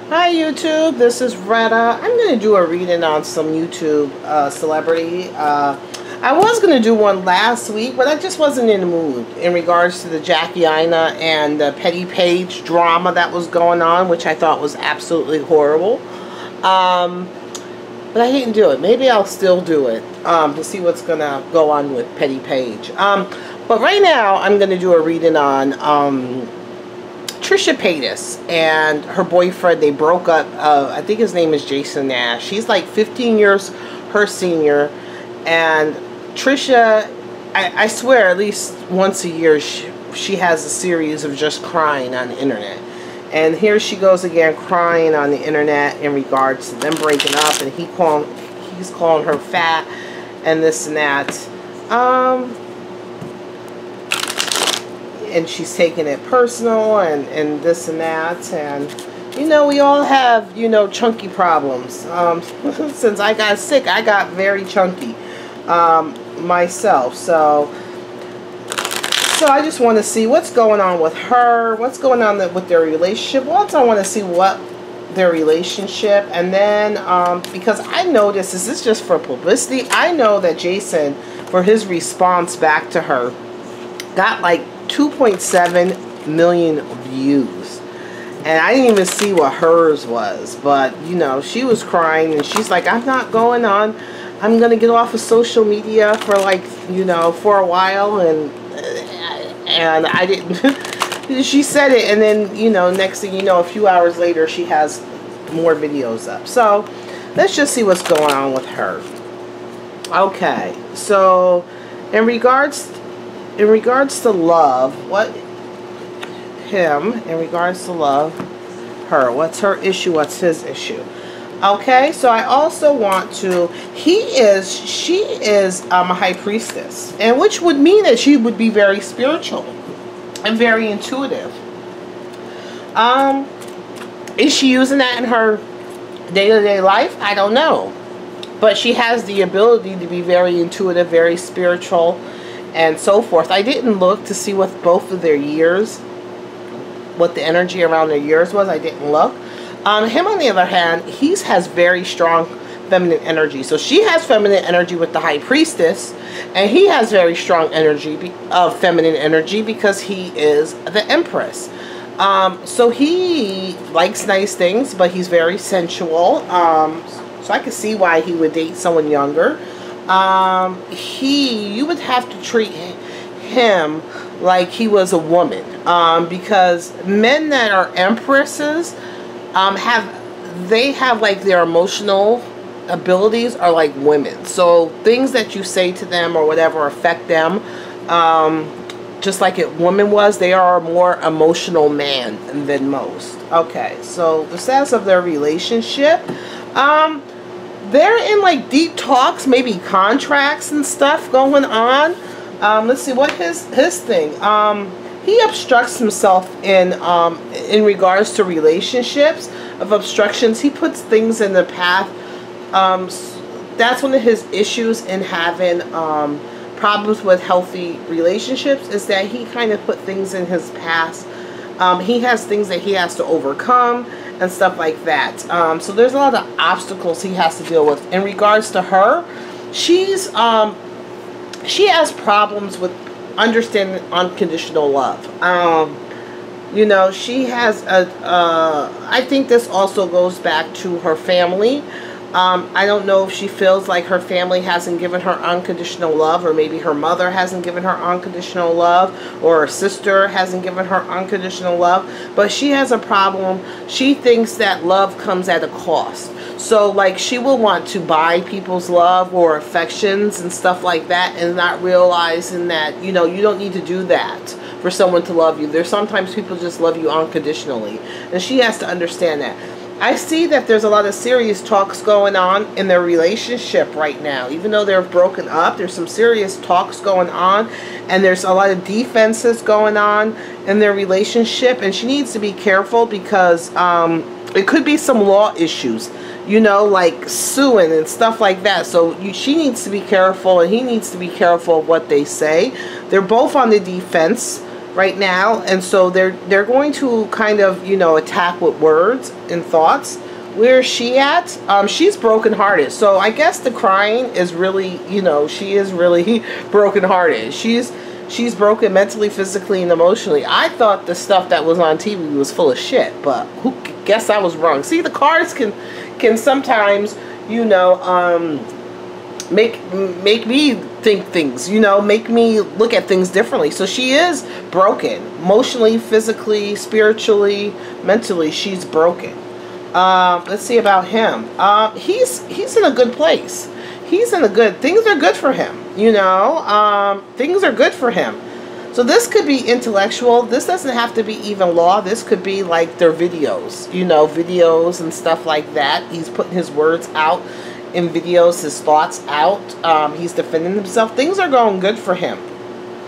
Hi YouTube, this is Retta. I'm going to do a reading on some YouTube celebrity. I was going to do one last week, but I just wasn't in the mood in regards to the Jackie Aina and the Petty Page drama that was going on, which I thought was absolutely horrible. But I didn't do it. Maybe I'll still do it to see what's going to go on with Petty Page. But right now, I'm going to do a reading on Trisha Paytas and her boyfriend. They broke up. I think his name is Jason Nash. He's like 15 years her senior, and Trisha, I swear, at least once a year she has a series of just crying on the internet. And here she goes again, crying on the internet in regards to them breaking up, and he's calling her fat and this and that. And she's taking it personal and this and that. And you know, we all have, you know, chunky problems. Since I got sick, I got very chunky myself. So I just want to see what's going on with her, what's going on with their relationship. Also, I want to see what their relationship, and then because I noticed, this is just for publicity, I know that Jason, for his response back to her, got like 2.7 million views, and I didn't even see what hers was. But you know, she was crying and she's like, I'm not going on, I'm gonna get off of social media for like, you know, for a while. And I didn't she said it, and then, you know, next thing you know, a few hours later she has more videos up. So let's just see what's going on with her. Okay, so in regards to love, in regards to love, her, what's her issue, what's his issue? Okay, so I also want to, she is a high priestess, and which would mean that she would be very spiritual and very intuitive. Is she using that in her day-to-day life? I don't know, but she has the ability to be very intuitive, very spiritual, and so forth. I didn't look to see what both of their years, what the energy around their years was. I didn't look. Him, on the other hand, he has very strong feminine energy. So she has feminine energy with the high priestess, and he has very strong energy of feminine energy because he is the empress. So he likes nice things, but he's very sensual. So I could see why he would date someone younger. You would have to treat him like he was a woman, because men that are empresses have like their emotional abilities are like women. So things that you say to them or whatever affect them, just like a woman was. They are a more emotional man than most. Okay, so the status of their relationship, they're in like deep talks, maybe contracts and stuff going on. Let's see what his thing. He obstructs himself in regards to relationships of obstructions. He puts things in the path. That's one of his issues in having problems with healthy relationships, is that he kind of put things in his past. He has things that he has to overcome and stuff like that. So there's a lot of obstacles he has to deal with. In regards to her, she has problems with understanding unconditional love. You know, she has I think this also goes back to her family. I don't know if she feels like her family hasn't given her unconditional love, or maybe her mother hasn't given her unconditional love, or her sister hasn't given her unconditional love, but she has a problem. She thinks that love comes at a cost. So like, she will want to buy people's love or affections and stuff like that, and not realizing that, you know, you don't need to do that for someone to love you. There's sometimes people just love you unconditionally, and she has to understand that. I see that there's a lot of serious talks going on in their relationship right now. Even though they're broken up, there's some serious talks going on, and there's a lot of defenses going on in their relationship, and she needs to be careful because it could be some law issues, you know, like suing and stuff like that. So she needs to be careful, and he needs to be careful of what they say. They're both on the defense right now, and so they're going to kind of, you know, attack with words and thoughts. Where is she at? She's brokenhearted. So I guess the crying is really, you know, she is really brokenhearted. She's broken mentally, physically, and emotionally. I thought the stuff that was on TV was full of shit, but guess I was wrong. See, the cards can sometimes, you know, make me think things, you know, make me look at things differently. So she is broken emotionally, physically, spiritually, mentally. She's broken. Let's see about him. He's in a good place. Things are good for him, you know. Things are good for him. So this could be intellectual. This doesn't have to be even law. This could be like their videos, you know, videos and stuff like that. He's putting his words out in videos, his thoughts out. He's defending himself. Things are going good for him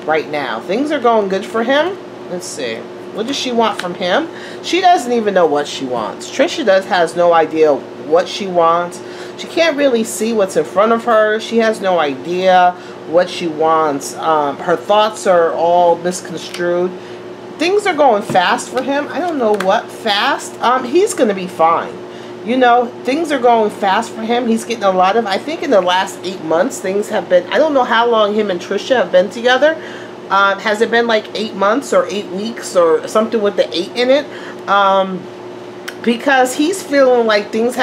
right now. Things are going good for him. Let's see. What does she want from him? She doesn't even know what she wants. Trisha has no idea what she wants. She can't really see what's in front of her. She has no idea what she wants. Her thoughts are all misconstrued. Things are going fast for him. I don't know what fast. He's going to be fine. You know, things are going fast for him. He's getting a lot of, I think in the last 8 months, things have been, I don't know how long him and Trisha have been together. Has it been like 8 months or 8 weeks or something with the 8 in it? Because he's feeling like things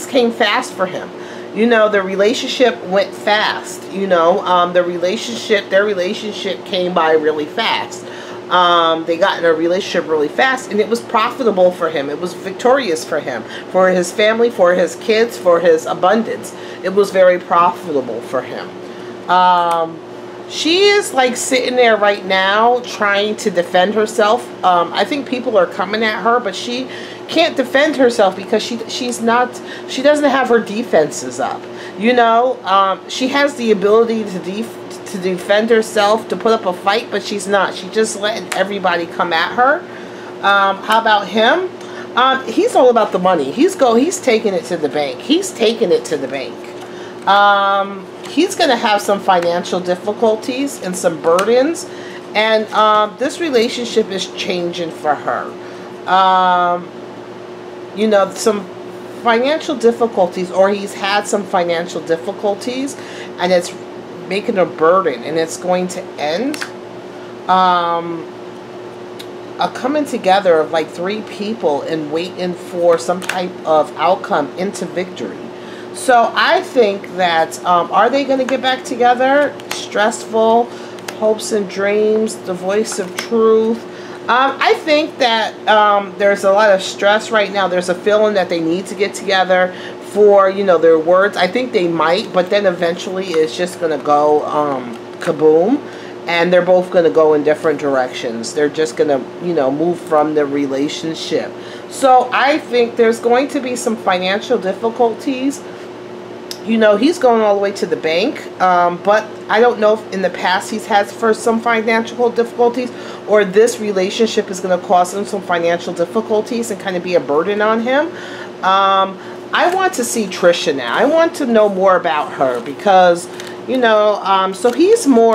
came fast for him. You know, the relationship went fast. You know, their relationship came by really fast. They got in a relationship really fast, and it was profitable for him. It was victorious for him, for his family, for his kids, for his abundance. It was very profitable for him. She is like sitting there right now trying to defend herself. I think people are coming at her, but she can't defend herself because she doesn't have her defenses up. You know, she has the ability to defend herself, to put up a fight, but she's not. She's just letting everybody come at her. How about him? He's all about the money. He's taking it to the bank. He's taking it to the bank. He's going to have some financial difficulties and some burdens, and this relationship is changing for her. You know, some financial difficulties, or he's had some financial difficulties, and it's making a burden, and it's going to end. A coming together of like 3 people and waiting for some type of outcome into victory. So I think that, are they going to get back together? Stressful, hopes and dreams, the voice of truth. I think that there's a lot of stress right now. There's a feeling that they need to get together for, you know, their words. I think they might, but then eventually it's just going to go kaboom. And they're both going to go in different directions. They're just going to, you know, move from the relationship. So I think there's going to be some financial difficulties. You know, he's going all the way to the bank, but I don't know if in the past he's had some financial difficulties, or this relationship is going to cause him some financial difficulties and kind of be a burden on him. I want to see Trisha now. I want to know more about her because, you know, so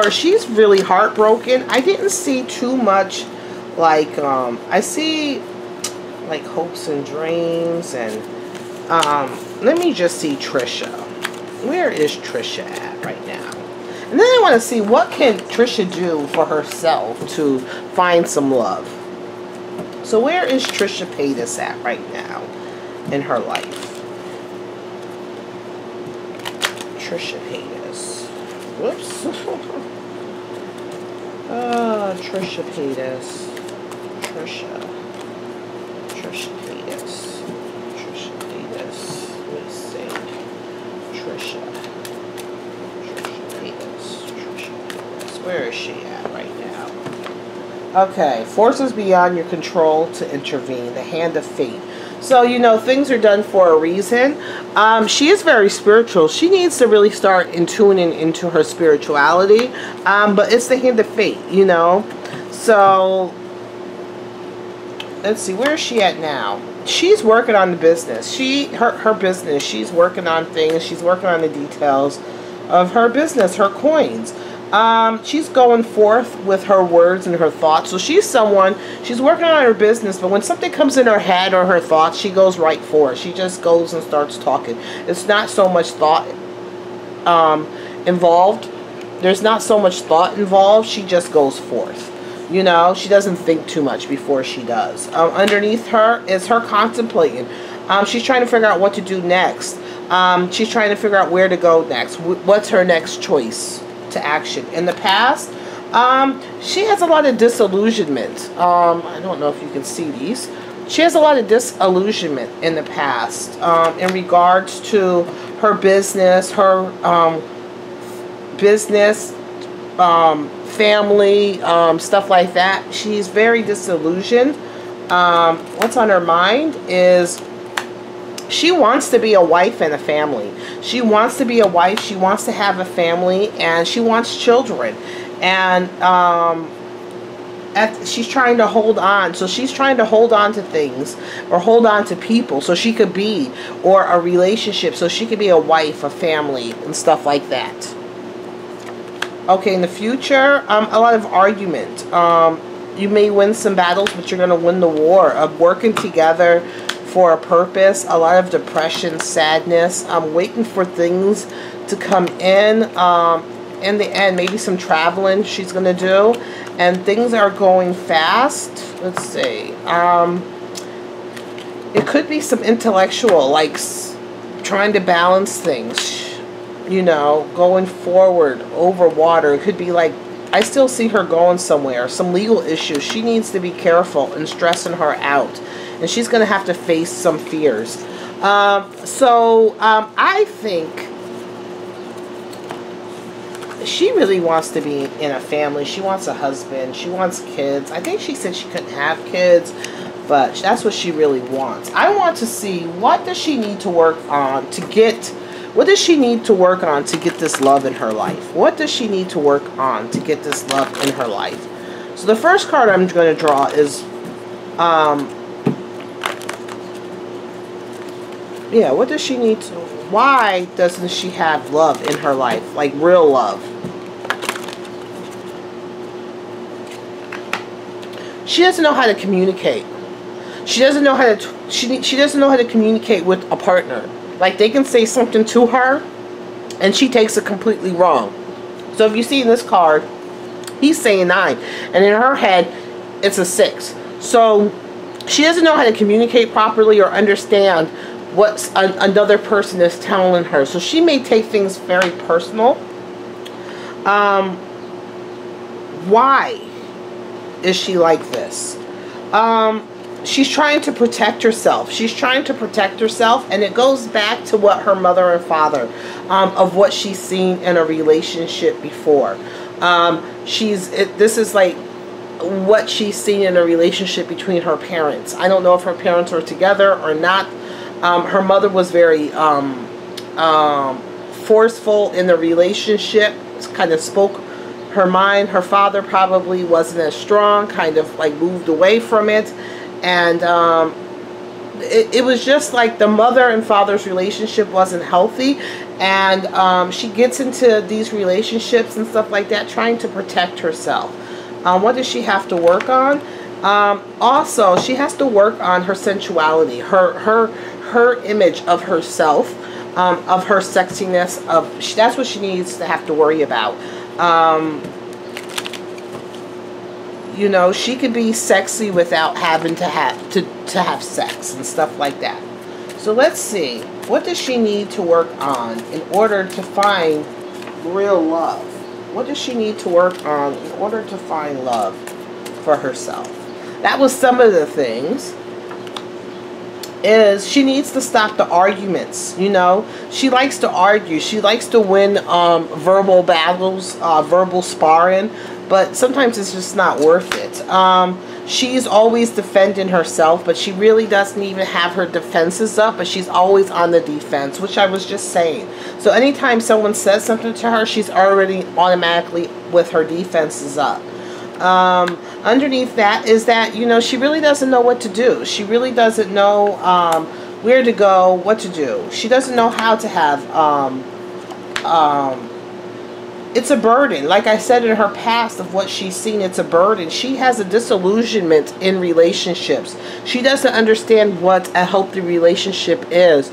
she's really heartbroken. I didn't see too much, like, I see, like, hopes and dreams, and, let me just see Trisha. Where is Trisha at right now? And then I want to see what can Trisha do for herself to find some love. So where is Trisha Paytas at right now in her life? Trisha Paytas. Whoops. Trisha Paytas. Trisha Paytas. Let's see. Trisha Paytas. Where is she at right now? Okay. Forces beyond your control to intervene. The hand of fate. So, you know, things are done for a reason. She is very spiritual. She needs to really start tuning into her spirituality. But it's the hand of fate, you know. So, let's see. Where is she at now? She's working on the business. Her business. She's working on things. She's working on the details of her business, her coins. She's going forth with her words and her thoughts. So she's working on her business, but when something comes in her head or her thoughts, she goes right for it. She just goes and starts talking. It's not so much thought involved. There's not so much thought involved. She just goes forth. You know, she doesn't think too much before she does. Underneath her is her contemplating. She's trying to figure out what to do next. She's trying to figure out where to go next. What's her next choice to action? In the past, she has a lot of disillusionment. I don't know if you can see these. She has a lot of disillusionment in the past in regards to her business, family, stuff like that. She's very disillusioned. What's on her mind is she wants to be a wife and a family. She wants to be a wife. She wants to have a family, and she wants children. And she's trying to hold on. So she's trying to hold on to things or hold on to people so she could be, or a relationship so she could be a wife, a family, and stuff like that. Okay, in the future, a lot of argument. You may win some battles, but you're going to win the war of working together for a purpose. A lot of depression, sadness. Waiting for things to come in. In the end, maybe some traveling she's going to do. And things are going fast. Let's see. It could be some intellectual, like trying to balance things. You know, going forward over water. It could be like, I still see her going somewhere. Some legal issues. She needs to be careful and stressing her out. And she's going to have to face some fears. I think she really wants to be in a family. She wants a husband. She wants kids. I think she said she couldn't have kids, but that's what she really wants. I want to see, what does she need to work on to get... What does she need to work on to get this love in her life? What does she need to work on to get this love in her life? So the first card I'm going to draw is, what does she need to, why doesn't she have love in her life? Like real love. She doesn't know how to communicate. She doesn't know how to, she doesn't know how to communicate with a partner. Like, they can say something to her, and she takes it completely wrong. So if you see in this card, he's saying 9. And in her head, it's a 6. So she doesn't know how to communicate properly or understand what another person is telling her. So she may take things very personal. Why is she like this? She's trying to protect herself. She's trying to protect herself, and it goes back to what her mother and father, of what she's seen in a relationship before. This is like what she's seen in a relationship between her parents. I don't know if her parents were together or not. Her mother was very forceful in the relationship, kind of spoke her mind. Her father probably wasn't as strong, kind of like moved away from it. And it was just like the mother and father's relationship wasn't healthy. And she gets into these relationships and stuff like that trying to protect herself. What does she have to work on? Also, she has to work on her sensuality, her image of herself, of her sexiness. That's what she needs to have to worry about. You know, she could be sexy without having to have sex and stuff like that. So let's see. What does she need to work on in order to find real love? What does she need to work on in order to find love for herself? That was some of the things. Is she needs to stop the arguments. You know, she likes to argue. She likes to win verbal battles, verbal sparring. But sometimes it's just not worth it. She's always defending herself, but she really doesn't even have her defenses up, but she's always on the defense, which I was just saying. So anytime someone says something to her, she's already automatically with her defenses up. Underneath that is that, you know, she really doesn't know what to do. She really doesn't know where to go, what to do. She doesn't know how to have... it's a burden. Like I said, in her past of what she's seen, it's a burden. She has a disillusionment in relationships. She doesn't understand what a healthy relationship is.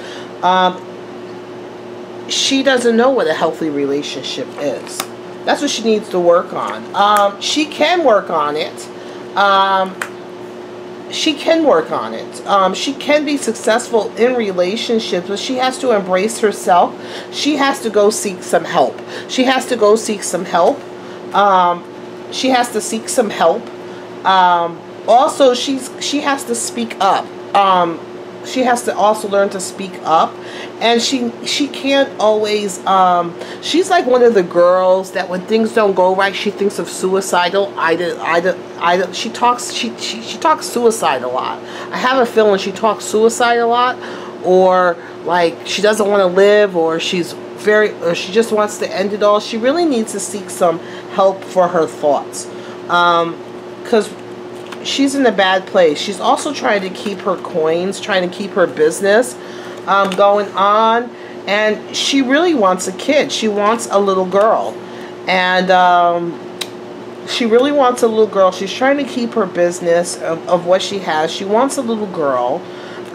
She doesn't know what a healthy relationship is. That's what she needs to work on. She can work on it. She can work on it. She can be successful in relationships, but she has to embrace herself. She has to go seek some help. She has to go seek some help. She has to seek some help. Also, she has to speak up. She has to also learn to speak up, and she can't always. She's like one of the girls that when things don't go right, she thinks of suicidal. She talks suicide a lot. I have a feeling she talks suicide a lot, or like she doesn't want to live, or she just wants to end it all. She really needs to seek some help for her thoughts, because she's in a bad place. She's also trying to keep her coins, trying to keep her business going on, and she really wants a kid. She wants a little girl, and she really wants a little girl. She's trying to keep her business of what she has. She wants a little girl,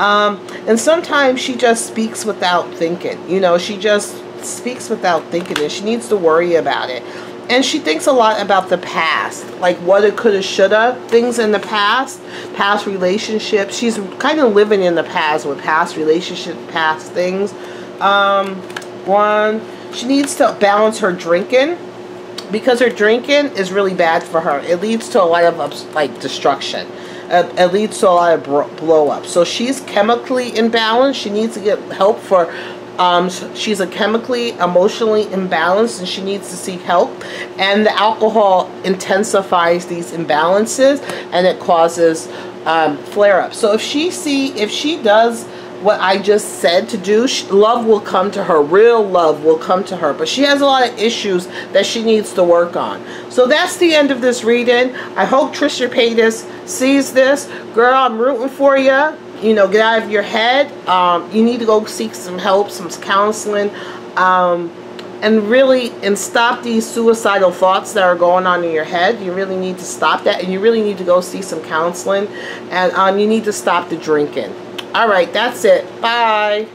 and sometimes she just speaks without thinking. You know, she just speaks without thinking, and she needs to worry about it. And she thinks a lot about the past, like what it coulda, shoulda, things in the past relationships. She's kind of living in the past with past relationships, past things. She needs to balance her drinking, because her drinking is really bad for her. It leads to a lot of like destruction. It leads to a lot of blow up. So she's chemically imbalanced. She needs to get help for. She's chemically, emotionally imbalanced, and she needs to seek help. And the alcohol intensifies these imbalances, and it causes flare-ups. So if she does what I just said to do, love will come to her. Real love will come to her. But she has a lot of issues that she needs to work on. So that's the end of this reading. I hope Trisha Paytas sees this. Girl, I'm rooting for you. You know, get out of your head. You need to go seek some help, some counseling, and stop these suicidal thoughts that are going on in your head. You really need to stop that, and you really need to go see some counseling, and you need to stop the drinking. All right, that's it. Bye.